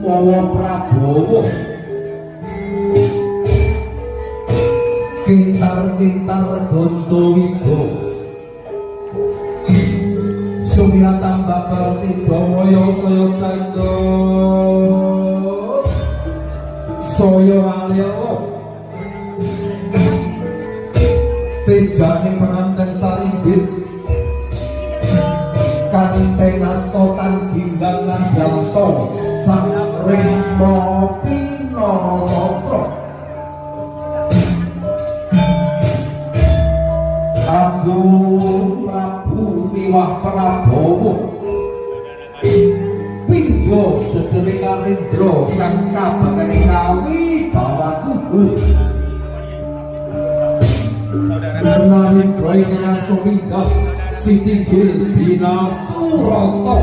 Upawa Prabowo kintar-kintar gondo wibowo sumira tambah berarti jawaya saya candhut saya aleo tejane penganten sarimbit kanteng astotan ginggang ngadamto sang rimo pinoroto Agung Prabu Miwah Prabowo Pinggo Segeri Karindro kang kabagane kawi bawa tubuh Narindra ingkang suminggas Siti Gil Binatu Roto